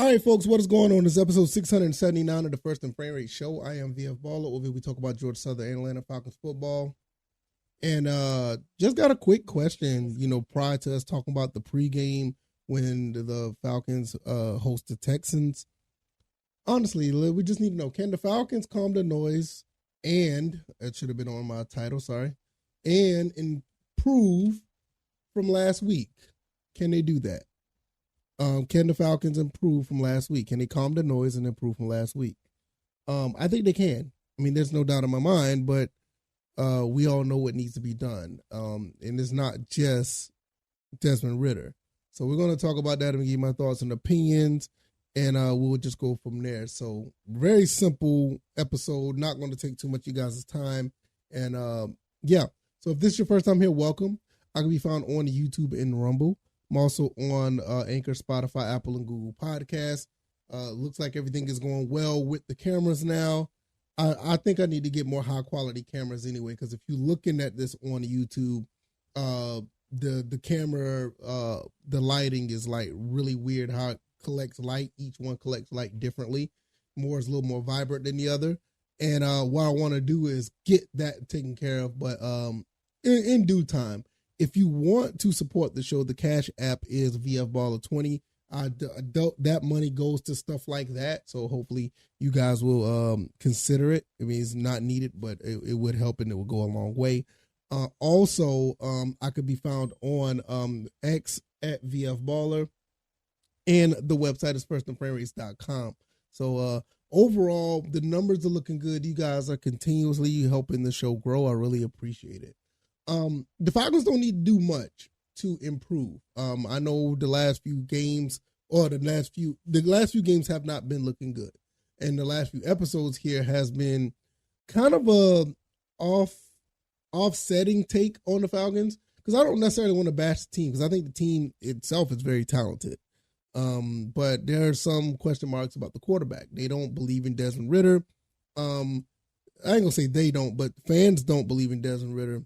All right, folks, what is going on? This is episode 679 of the First and Frame Rate Show. I am VF Baller. Over here, we talk about Georgia Southern and Atlanta Falcons football. And just got a quick question, prior to us talking about the pregame when the Falcons host the Texans. Honestly, we just need to know, can the Falcons calm the noise and, it should have been on my title, sorry, and improve from last week? Can they do that? Can the Falcons improve from last week? Can they calm the noise and improve from last week? I think they can. I mean, there's no doubt in my mind, but we all know what needs to be done. And it's not just Desmond Ridder. So we're going to talk about that and give you my thoughts and opinions, and we'll just go from there. So very simple episode, not going to take too much of you guys' time. And so if this is your first time here, welcome. I can be found on YouTube and Rumble. I'm also on Anchor, Spotify, Apple, and Google Podcasts. Looks like everything is going well with the cameras now. I think I need to get more high-quality cameras anyway, because if you're looking at this on YouTube, the camera, the lighting is like really weird how it collects light. Each one collects light differently. More is a little more vibrant than the other. And what I want to do is get that taken care of, but in due time. If you want to support the show, the Cash App is VF Baller 20. That money goes to stuff like that. So hopefully you guys will consider it. I mean, it's not needed, but it would help and it would go a long way. Also, I could be found on X at VF Baller, and the website is firstandframerates.com. So overall, the numbers are looking good. You guys are continuously helping the show grow. I really appreciate it. The Falcons don't need to do much to improve. I know the last few games games have not been looking good. And the last few episodes here has been kind of a offsetting take on the Falcons, because I don't necessarily want to bash the team, because I think the team itself is very talented. But there are some question marks about the quarterback. They don't believe in Desmond Ridder. I ain't gonna say they don't, but fans don't believe in Desmond Ridder.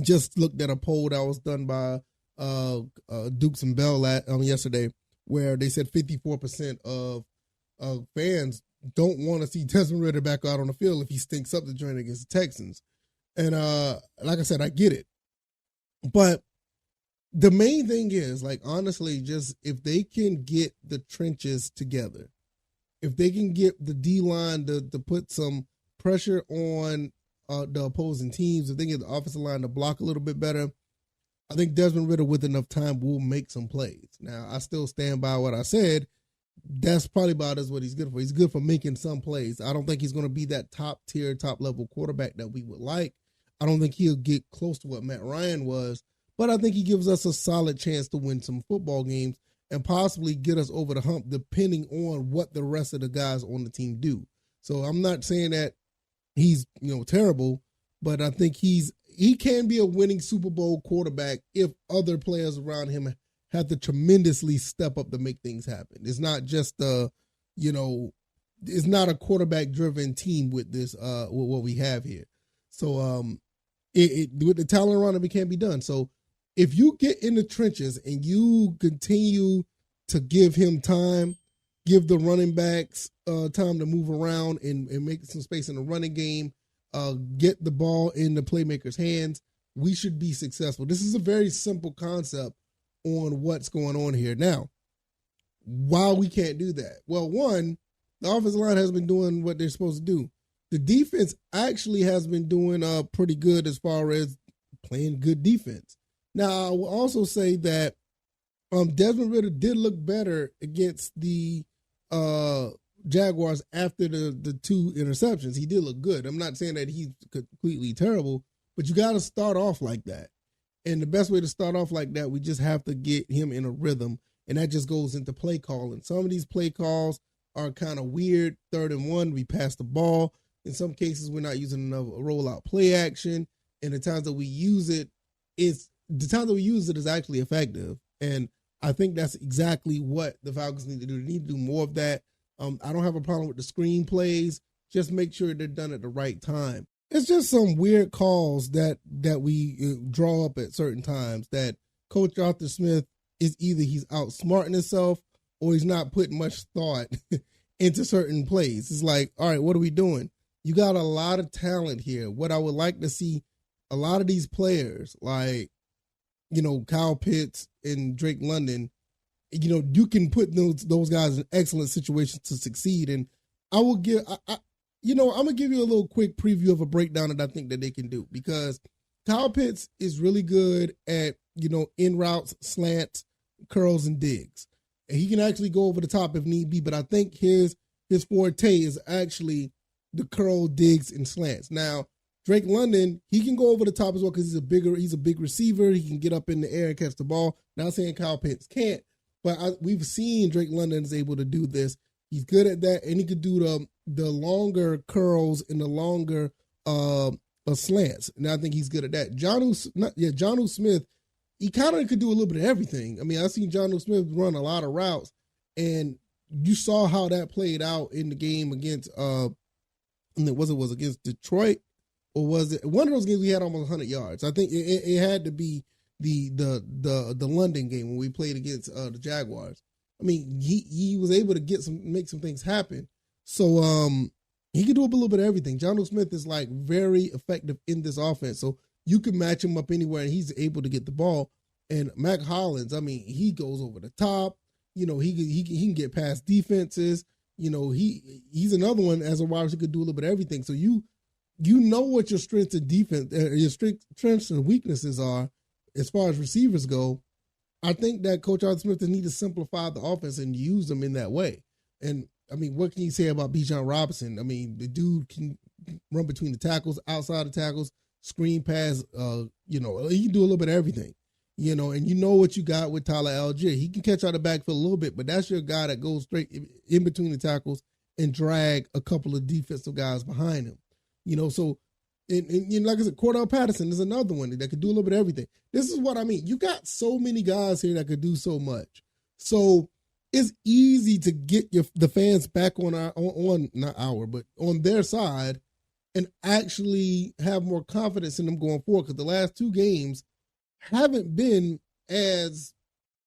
Just looked at a poll that was done by Dukes and Bell yesterday, where they said 54% of fans don't want to see Desmond Ridder back out on the field if he stinks up the joint against the Texans. And like I said, I get it. But the main thing is, honestly, just if they can get the trenches together, if they can get the D-line to put some pressure on the opposing teams, if they get the offensive line to block a little bit better, I think Desmond Ridder, with enough time, will make some plays. Now, I still stand by what I said. That's probably about what he's good for. He's good for making some plays. I don't think he's going to be that top-tier, top-level quarterback that we would like. I don't think he'll get close to what Matt Ryan was, but I think he gives us a solid chance to win some football games and possibly get us over the hump, depending on what the rest of the guys on the team do. So I'm not saying that he's terrible, but I think he can be a winning Super Bowl quarterback if other players around him have to tremendously step up to make things happen. It's not just it's not a quarterback driven team with this with what we have here. So with the talent around him, it can't be done. So if you get in the trenches and you continue to give him time, give the running backs time to move around and make some space in the running game, get the ball in the playmakers' hands, we should be successful. This is a very simple concept on what's going on here. Now, why we can't do that? Well, one, the offensive line has been doing what they're supposed to do. The defense actually has been doing pretty good as far as playing good defense. Now, I will also say that Desmond Ridder did look better against the Jaguars after the two interceptions. He did look good. I'm not saying that he's completely terrible, but you got to start off like that. And the best way to start off like that, we just have to get him in a rhythm, and that just goes into play calling. Some of these play calls are kind of weird. 3rd and 1, we pass the ball. In some cases, we're not using enough rollout play action, and the times that we use it is actually effective. And I think that's exactly what the Falcons need to do. They need to do more of that. I don't have a problem with the screen plays. Just make sure they're done at the right time. It's just some weird calls that we draw up at certain times that Coach Arthur Smith is either he's outsmarting himself or he's not putting much thought into certain plays. It's like, all right, what are we doing? You got a lot of talent here. What I would like to see, a lot of these players, like, Kyle Pitts and Drake London, you can put those guys in excellent situations to succeed. And I will give, I'm going to give you a little quick preview of a breakdown that I think that they can do, because Kyle Pitts is really good at, in routes, slants, curls, and digs. And he can actually go over the top if need be, but I think his forte is actually the curl, digs, and slants. Now, Drake London, he can go over the top as well because he's a big receiver. He can get up in the air and catch the ball. Not saying Kyle Pitts can't, but we've seen Drake London is able to do this. He's good at that, and he could do the longer curls and the longer slants. And I think he's good at that. Jonnu Smith, he kind of could do a little bit of everything. I mean, I've seen Jonnu Smith run a lot of routes, and you saw how that played out in the game against was against Detroit, or was it one of those games we had almost 100 yards? I think it had to be the London game when we played against the Jaguars. I mean, he was able to make some things happen. So he can do a little bit of everything. Jonnu Smith is like very effective in this offense. So you can match him up anywhere, and he's able to get the ball. And Mac Hollins, I mean, he goes over the top. He can get past defenses. He's another one as a wide receiver, could do a little bit of everything. So you know what your strengths and defense, your strengths and weaknesses are as far as receivers go. I think that Coach Arthur Smith needs to simplify the offense and use them in that way. And I mean, what can you say about Bijan Robinson? I mean, the dude can run between the tackles, outside the tackles, screen pass. He can do a little bit of everything. And you know what you got with Tyler Algier. He can catch out the backfield a little bit, but that's your guy that goes straight in between the tackles and drag a couple of defensive guys behind him. So and like I said, Cordell Patterson is another one that could do a little bit of everything. This is what I mean. You got so many guys here that could do so much. So it's easy to get the fans back on their side and actually have more confidence in them going forward, because the last two games haven't been as,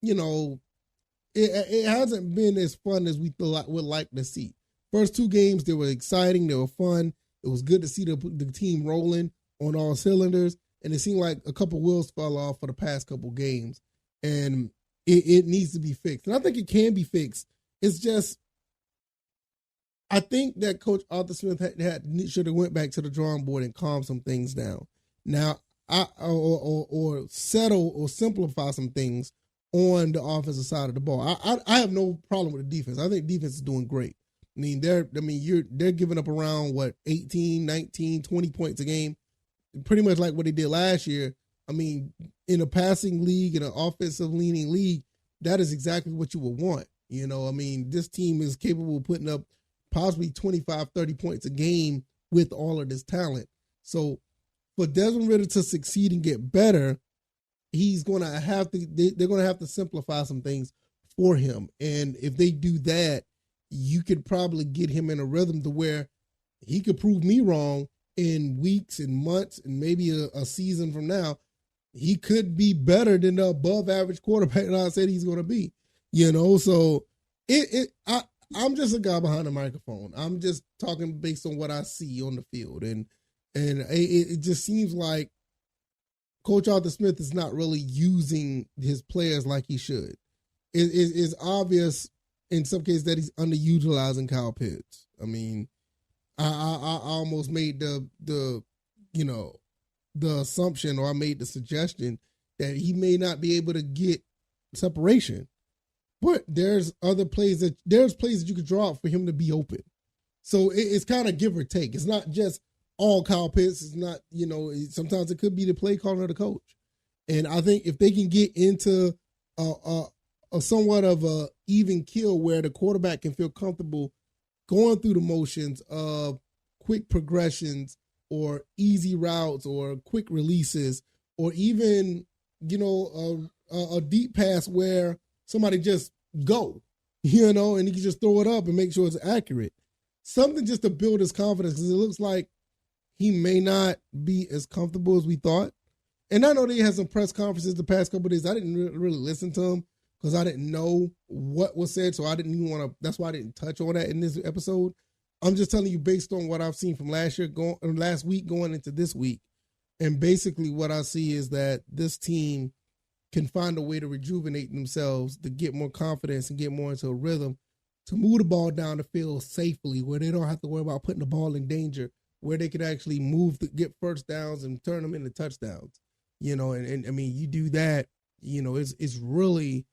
it hasn't been as fun as we would like to see. First two games, they were exciting. They were fun. It was good to see the team rolling on all cylinders. And it seemed like a couple wheels fell off for the past couple games. And it needs to be fixed. And I think it can be fixed. It's just, I think that Coach Arthur Smith should have went back to the drawing board and calmed some things down. Now, or settle or simplify some things on the offensive side of the ball. I have no problem with the defense. I think defense is doing great. I mean, they're giving up around 18, 19, 20 points a game, pretty much like what they did last year. I mean, in a passing league, in an offensive leaning league, that is exactly what you would want. I mean, this team is capable of putting up possibly 25, 30 points a game with all of this talent. So for Desmond Ridder to succeed and get better, they're going to have to simplify some things for him. And if they do that, you could probably get him in a rhythm to where he could prove me wrong in weeks and months and maybe a season from now. He could be better than the above average quarterback that I said he's going to be, so I'm just a guy behind the microphone. I'm just talking based on what I see on the field. And it just seems like Coach Arthur Smith is not really using his players like he should. It's obvious in some cases that he's underutilizing Kyle Pitts. I mean, I almost made the assumption, or I made the suggestion that he may not be able to get separation. But there's plays that you could draw up for him to be open. So it's kind of give or take. It's not just all Kyle Pitts. It's not, sometimes it could be the play caller or the coach. And I think if they can get into a somewhat of a even kill where the quarterback can feel comfortable going through the motions of quick progressions or easy routes or quick releases, or even, a deep pass where somebody just go, and he can just throw it up and make sure it's accurate. Something just to build his confidence, because it looks like he may not be as comfortable as we thought. And I know they had some press conferences the past couple of days. I didn't really listen to him because I didn't know what was said, so I didn't even want to. That's why I didn't touch on that in this episode. I'm just telling you based on what I've seen from last week going into this week, and basically what I see is that this team can find a way to rejuvenate themselves, to get more confidence and get more into a rhythm, to move the ball down the field safely, where they don't have to worry about putting the ball in danger, where they can actually move to get first downs and turn them into touchdowns. You know, and I mean, you do that, you know, it's really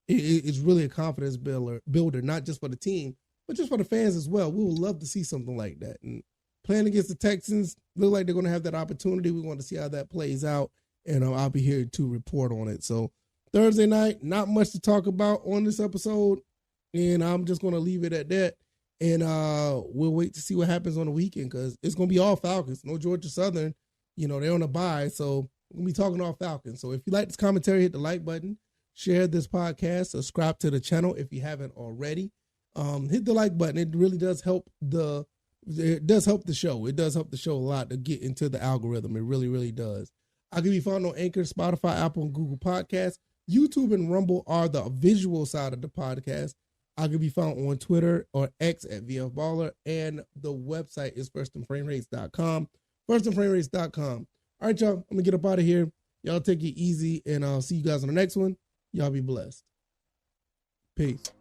it's really a confidence builder, not just for the team, but just for the fans as well. We would love to see something like that. And playing against the Texans, look like they're going to have that opportunity. We want to see how that plays out. And I'll be here to report on it. So Thursday night, not much to talk about on this episode. And I'm just going to leave it at that. And we'll wait to see what happens on the weekend because it's going to be all Falcons. No Georgia Southern. You know, they're on a bye. So we're going to be talking all Falcons. So if you like this commentary, hit the like button. Share this podcast. Subscribe to the channel if you haven't already. Hit the like button. It really does help the show. It does help the show a lot to get into the algorithm. It really, really does. I can be found on Anchor, Spotify, Apple, and Google Podcasts. YouTube and Rumble are the visual side of the podcast. I can be found on Twitter or X at VFBaller, and the website is firstandframerates.com. Firstandframerates.com. All right, y'all. I'm going to get up out of here. Y'all take it easy, and I'll see you guys on the next one. Y'all be blessed. Peace.